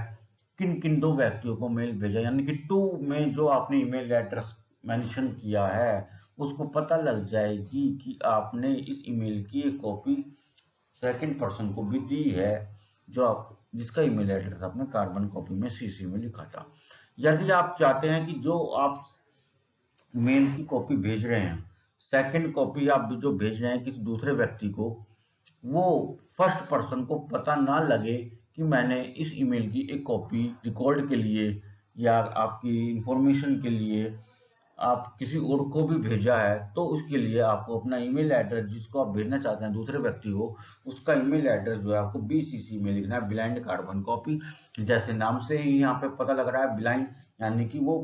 किन किन दो व्यक्तियों को मेल भेजा, यानी कि 2 में जो आपने ईमेल एड्रेस मेंशन किया है उसको पता लग जाएगी कि आपने इस ईमेल की एक कॉपी सेकंड पर्सन को भी दी है, जो आप जिसका ईमेल एड्रेस आपने कार्बन कॉपी में सीसी में लिखा था। यदि आप चाहते हैं कि जो आप मेल की कॉपी भेज रहे हैं, सेकंड कॉपी आप जो भेज रहे हैं किसी दूसरे व्यक्ति को, वो फर्स्ट पर्सन को पता ना लगे कि मैंने इस ईमेल की एक कॉपी रिकॉर्ड के लिए या आपकी इंफॉर्मेशन के लिए आप किसी और को भी भेजा है, तो उसके लिए आपको अपना ईमेल एड्रेस जिसको आप भेजना चाहते हैं दूसरे व्यक्ति को, उसका ईमेल एड्रेस जो है आपको बीसीसी में लिखना है, ब्लाइंड कार्बन कॉपी। जैसे नाम से ही यहाँ पे पता लग रहा है ब्लाइंड, यानी कि वो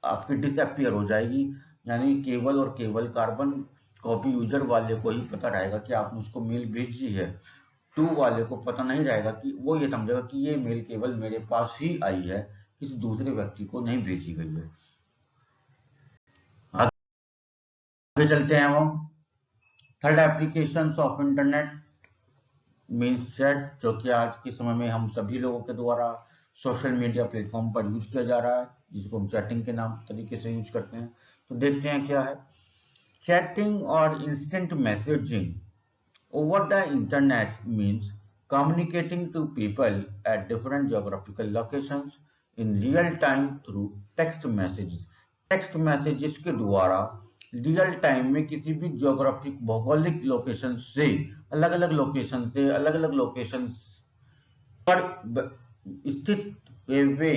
आपकी डिसअपीयर हो जाएगी, यानी केवल और केवल कार्बन कॉपी यूजर वाले को ही पता रहेगा कि आपने उसको मेल भेजी है। 2 वाले को पता नहीं रहेगा, कि वो ये समझेगा कि ये मेल केवल मेरे पास ही आई है, किसी दूसरे व्यक्ति को नहीं भेजी गई है। आगे चलते हैं हम third application of internet means chat, जो कि आज के समय में हम सभी लोगों के द्वारा सोशल मीडिया प्लेटफॉर्म पर यूज किया जा रहा है, जिसको हम चैटिंग के नाम तरीके से यूज करते हैं। तो देखते हैं क्या है। चैटिंग और instant messaging over the internet means communicating to people at different geographical locations in real time through text messages। Text messages के द्वारा रियल टाइम में किसी भी ज्योग्राफिक भौगोलिक लोकेशन से अलग अलग लोकेशन पर स्थित वे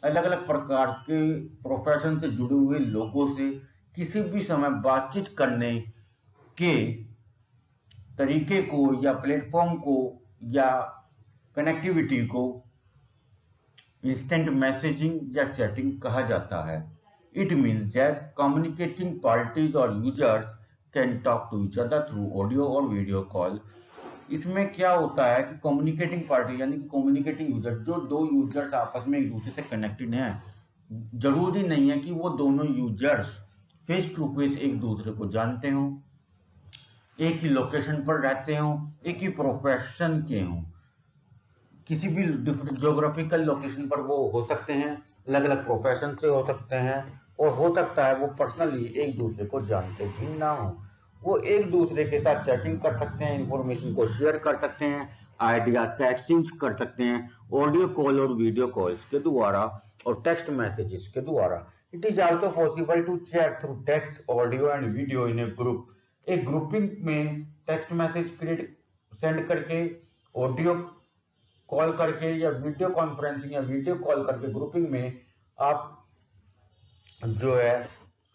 अलग अलग प्रकार के प्रोफेशन से जुड़े हुए लोगों से किसी भी समय बातचीत करने के तरीके को या प्लेटफॉर्म को या कनेक्टिविटी को इंस्टेंट मैसेजिंग या चैटिंग कहा जाता है। It means that communicating parties और users can talk to each other through audio और वीडियो कॉल। इसमें क्या होता है कि कम्युनिकेटिंग पार्टी यानी कि कम्युनिकेटिंग यूजर, जो दो यूजर्स आपस में एक दूसरे से कनेक्टेड हैं, जरूरी नहीं है कि वो दोनों यूजर्स फेस टू फेस एक दूसरे को जानते हो, एक ही लोकेशन पर रहते हो, एक ही प्रोफेशन के हो, किसी भी डिफरेंट ज्योग्राफिकल लोकेशन पर वो हो सकते हैं, अलग अलग प्रोफेशन से हो सकते हैं, और हो सकता है वो पर्सनली एक दूसरे को जानते भी ना हो। वो एक दूसरे के साथ चैटिंग कर सकते हैं, इंफॉर्मेशन को शेयर कर सकते हैं, आइडियाज का एक्सचेंज कर सकते हैं, ऑडियो कॉल और वीडियो कॉल्स के द्वारा और टेक्स्ट मैसेजेस के द्वारा। It is also possible to chat through text, audio and video in a group. एक ग्रुपिंग में टेक्स्ट मैसेज क्रिएट सेंड करके, ऑडियो कॉल करके या वीडियो कॉन्फ्रेंसिंग या वीडियो कॉल करके ग्रुपिंग में आप जो है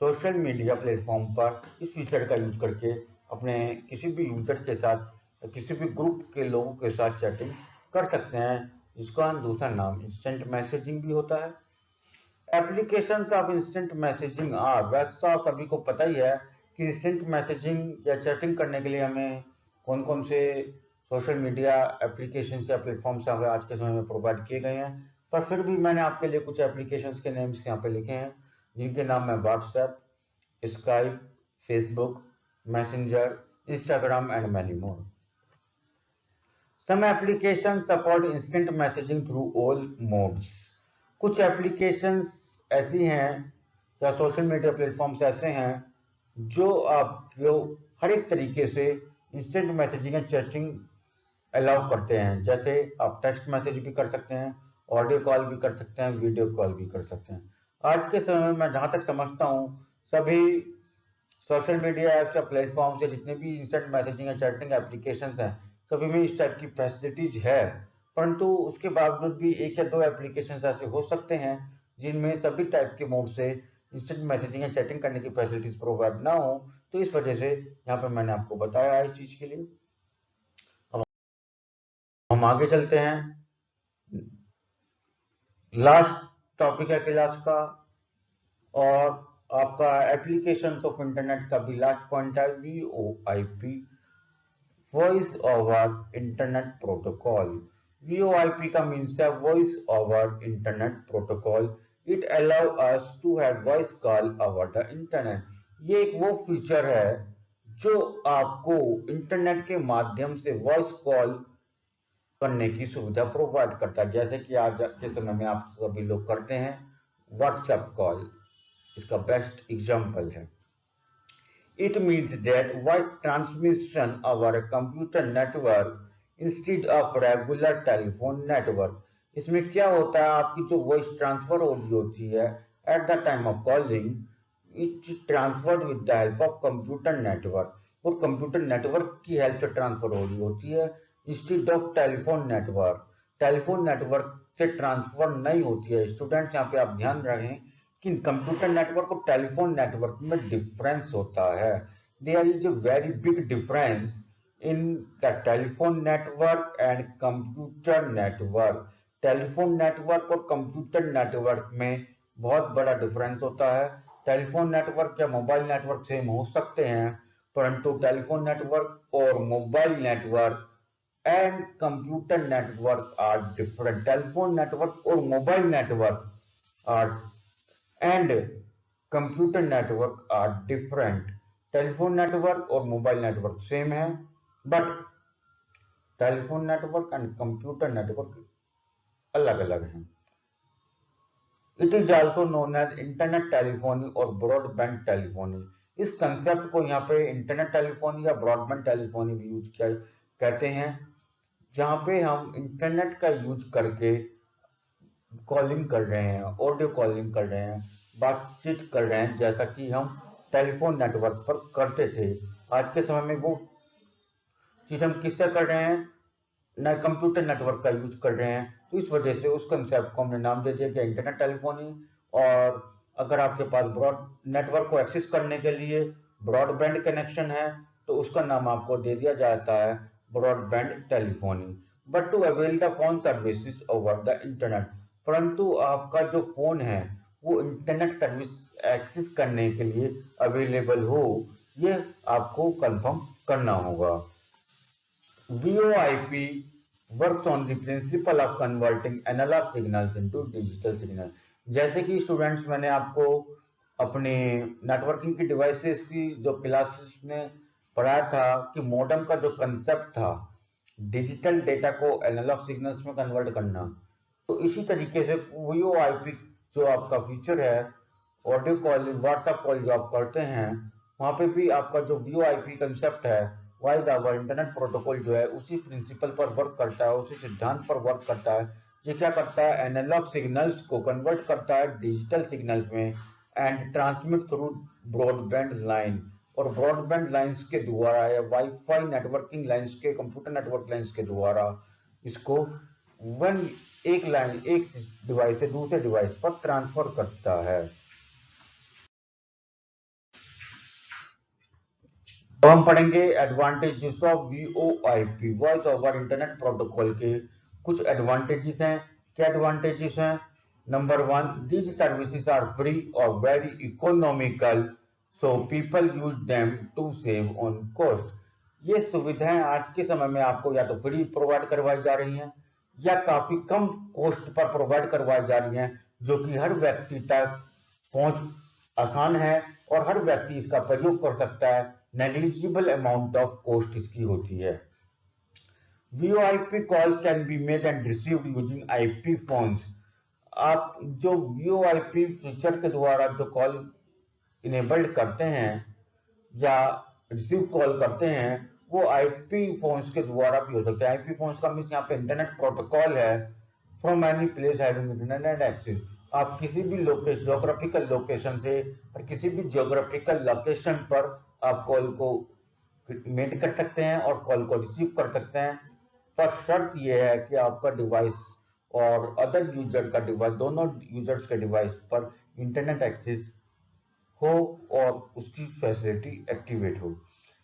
सोशल मीडिया प्लेटफॉर्म पर इस फीचर का यूज करके अपने किसी भी यूजर के साथ किसी भी ग्रुप के लोगों के साथ चैटिंग कर सकते हैं, जिसका दूसरा नाम इंस्टेंट मैसेजिंग भी होता है। Applications of instant messaging are, वैसे तो आप सभी को पता ही है कि इंस्टेंट मैसेजिंग या चैटिंग करने के लिए हमें कौन कौन से सोशल मीडिया एप्लीकेशन या प्लेटफॉर्म्स आज के समय में प्रोवाइड किए गए हैं, पर फिर भी मैंने आपके लिए कुछ एप्लीकेशंस के नेम्स यहाँ पे लिखे हैं, जिनके नाम है WhatsApp, Skype, Facebook, messenger, Instagram and many more. Some applications support instant messaging through all modes. कुछ एप्लीकेशंस ऐसी हैं या सोशल मीडिया प्लेटफॉर्म्स ऐसे हैं जो आपको हर एक तरीके से इंस्टेंट मैसेजिंग या चैटिंग अलाउ करते हैं। जैसे आप टेक्स्ट मैसेज भी कर सकते हैं, ऑडियो कॉल भी कर सकते हैं, वीडियो कॉल भी कर सकते हैं। आज के समय में मैं जहाँ तक समझता हूँ, सभी सोशल मीडिया ऐप्स या प्लेटफॉर्म से जितने भी इंस्टेंट मैसेजिंग या चैटिंग एप्लीकेशंस हैं, सभी में इस टाइप की फैसिलिटीज है, परंतु उसके बावजूद भी एक या दो एप्लीकेशंस ऐसे हो सकते हैं जिनमें सभी टाइप के मोड से इंस्टेंट मैसेजिंग या चैटिंग करने की फैसिलिटीज प्रोवाइड ना हो। तो इस वजह से यहाँ पर मैंने आपको बताया है इस चीज के लिए। अब हम आगे चलते हैं, लास्ट टॉपिक है क्लास का, और आपका एप्लीकेशन ऑफ इंटरनेट का भी लास्ट पॉइंट है VoIP, voice over internet protocol. VoIP का मीन्स है voice over internet protocol. It allow us to have voice call over the internet. ये एक वो फीचर है जो आपको इंटरनेट के माध्यम से वॉइस कॉल करने की सुविधा प्रोवाइड करता है, जैसे कि आज के समय में आप सभी लोग करते हैं व्हाट्सएप कॉल, इसका बेस्ट एग्जांपल है। It means that voice transmission over a computer network instead of regular telephone network। इसमें क्या होता है, आपकी जो वॉइस ट्रांसफर हो रही होती है at the time of calling, it transferred with the help of computer network, और कंप्यूटर नेटवर्क की हेल्प से ट्रांसफर हो रही होती है instead of telephone network. Telephone network से ट्रांसफर नहीं होती है। स्टूडेंट्स यहाँ पे आप ध्यान रखें कि कंप्यूटर नेटवर्क और टेलीफोन नेटवर्क में डिफरेंस होता है। There is a very big difference in the telephone network and computer network. Telephone network और कंप्यूटर नेटवर्क में बहुत बड़ा डिफरेंस होता है। टेलीफोन नेटवर्क या मोबाइल नेटवर्क सेम हो सकते हैं, परंतु टेलीफोन नेटवर्क और mobile network and computer network are different. Telephone network और mobile network are and computer network are different. Telephone network और मोबाइल नेटवर्क सेम है, but telephone network and computer network अलग अलग हैं। It is also known as internet telephony और ब्रॉडबैंड टेलीफोनी। इस कंसेप्ट को यहाँ पे इंटरनेट टेलीफोनी या ब्रॉडबैंड टेलीफोनी भी यूज किया कहते हैं, जहाँ पे हम इंटरनेट का यूज करके कॉलिंग कर रहे हैं, ऑडियो कॉलिंग कर रहे हैं, बातचीत कर रहे हैं, जैसा कि हम टेलीफोन नेटवर्क पर करते थे। आज के समय में वो चीज हम किससे कर रहे हैं, न कंप्यूटर नेटवर्क का यूज कर रहे हैं। तो इस वजह से उस कंसेप्ट को हमने नाम दे दिया कि इंटरनेट टेलीफोनी। और अगर आपके पास ब्रॉड नेटवर्क को एक्सेस करने के लिए ब्रॉडबैंड कनेक्शन है, तो उसका नाम आपको दे दिया जाता है broadband telephony. But to avail the phone services over the internet, परंतु आपका जो फोन है वो इंटरनेट सर्विस एक्सेस करने के लिए अवेलेबल हो, ये आपको कंफर्म करना होगा। VoIP works on the principle of converting analog signals into digital signal। जैसे कि स्टूडेंट्स मैंने आपको अपने नेटवर्किंग की डिवाइसेस की जो क्लासेस में पढ़ाया था कि मॉडेम का जो कंसेप्ट था डिजिटल डेटा को एनालॉग सिग्नल्स में कन्वर्ट करना, तो इसी तरीके से वीओआईपी जो आपका फीचर है, ऑडियो कॉल व्हाट्सएप कॉल जो आप करते हैं, वहाँ पे भी आपका जो वीओआईपी कंसेप्ट है वॉइस ओवर इंटरनेट प्रोटोकॉल जो है उसी प्रिंसिपल पर वर्क करता है, उसी सिद्धांत पर वर्क करता है। ये क्या करता है, एनालॉग सिग्नल्स को कन्वर्ट करता है डिजिटल सिग्नल्स में and transmit through broadband line, और ब्रॉडबैंड लाइंस के द्वारा या वाईफाई नेटवर्किंग लाइंस के कंप्यूटर नेटवर्क लाइंस के द्वारा इसको वन एक लाइन एक डिवाइस से दूसरे डिवाइस पर ट्रांसफर करता है। तो हम पढ़ेंगे advantages of VoIP voice over internet protocol के कुछ एडवांटेजेस हैं। क्या एडवांटेजेस हैं? Number 1, these services are free or very economical, so people use them to save on cost। ये सुविधाएं आज के समय में आपको या तो फ्री प्रोवाइड करवाई जा रही हैं या काफी कम कॉस्ट पर प्रोवाइड करवाई जा रही हैं, जो कि हर व्यक्ति तक पहुंच आसान है और हर व्यक्ति इसका प्रयोग कर सकता है। नेग्लिजिबल अमाउंट ऑफ कॉस्ट इसकी होती है। VoIP call can be made and received using IP phones. आप जो VoIP फीचर के द्वारा जो कॉल इनेबल्ड करते हैं या रिसीव कॉल करते हैं वो आईपी फोन्स के द्वारा भी हो सकते हैं। आईपी फोन्स का मीन्स यहाँ पे इंटरनेट प्रोटोकॉल है from any place having internet access. आप किसी भी ज्योग्राफिकल लोकेशन से और किसी भी ज्योग्राफिकल लोकेशन पर आप कॉल को मेक कर सकते हैं और कॉल को रिसीव कर सकते हैं, पर शर्त यह है कि आपका डिवाइस और अदर यूजर का डिवाइस, दोनों यूजर्स के डिवाइस पर इंटरनेट एक्सेस हो और उसकी फैसिलिटी एक्टिवेट हो।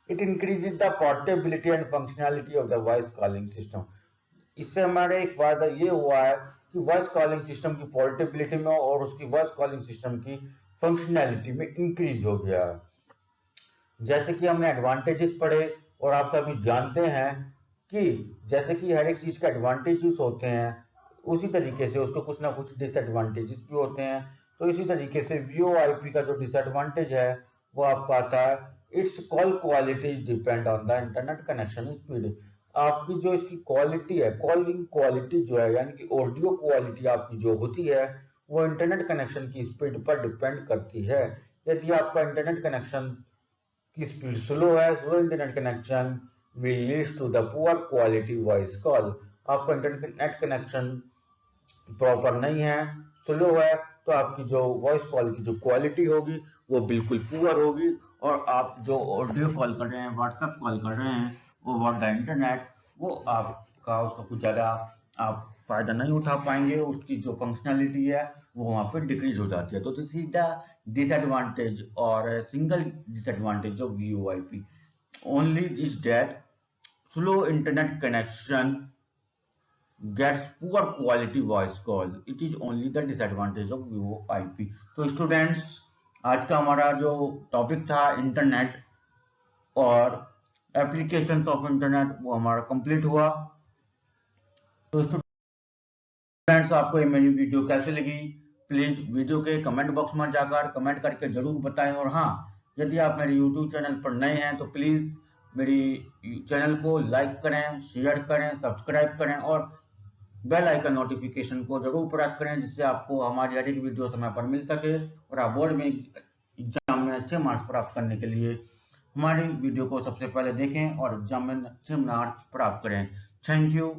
It increases the portability and functionality of the voice calling system. इससे हमारे एक फायदा ये हुआ है कि वॉइस कॉलिंग सिस्टम की पोर्टेबिलिटी में और उसकी वॉइस कॉलिंग सिस्टम की फंक्शनैलिटी में इंक्रीज हो गया है। जैसे कि हमने एडवांटेजेस पढ़े और आप सभी जानते हैं कि जैसे कि हर एक चीज के एडवांटेजेस होते हैं उसी तरीके से उसको कुछ ना कुछ डिसएडवांटेजेस भी होते हैं। तो इसी तरीके से वीओआईपी का जो डिसएडवांटेज है वो आपका आता है, it's call quality depend on the internet connection speed. आपकी जो इसकी क्वालिटी है, कॉलिंग क्वालिटी जो है यानी कि ऑडियो क्वालिटी आपकी जो होती है वो इंटरनेट कनेक्शन की स्पीड पर डिपेंड करती है। यदि आपका इंटरनेट कनेक्शन की स्पीड स्लो है, slow internet connection will lead to the poor quality voice call। आपका इंटरनेट कनेक्शन प्रॉपर नहीं है, स्लो है, तो आपकी जो वॉइस कॉल की जो क्वालिटी होगी वो बिल्कुल पुअर होगी और आप जो ऑडियो कॉल कर रहे हैं, व्हाट्सएप कॉल कर रहे हैं ओवर द इंटरनेट, वो आपका उसका कुछ ज़्यादा आप फायदा नहीं उठा पाएंगे, उसकी जो फंक्शनैलिटी है वो वहाँ पे डिक्रीज हो जाती है। तो दिस इज द डिसएडवांटेज और single disadvantage of VoIP only is that slow internet connection gets poor quality voice call। It is only the disadvantage of VoIP। तो स्टूडेंट्स, आज का हमारा जो टॉपिक था इंटरनेट और एप्लीकेशंस ऑफ इंटरनेट वो हमारा कंप्लीट हुआ। तो स्टूडेंट्स, आपको ये मेरी वीडियो कैसे लगी प्लीज वीडियो के कमेंट बॉक्स में जाकर कमेंट करके जरूर बताएं। और हाँ, यदि आप मेरे यूट्यूब चैनल पर नए हैं तो प्लीज मेरी चैनल को लाइक करें, शेयर करें, सब्सक्राइब करें और बेल आइकन नोटिफिकेशन को जरूर प्रेस करें, जिससे आपको हमारी हर एक वीडियो समय पर मिल सके और आप बोर्ड में एग्जाम में अच्छे मार्क्स प्राप्त करने के लिए हमारी वीडियो को सबसे पहले देखें और एग्जाम में अच्छे मार्क्स प्राप्त करें। Thank you.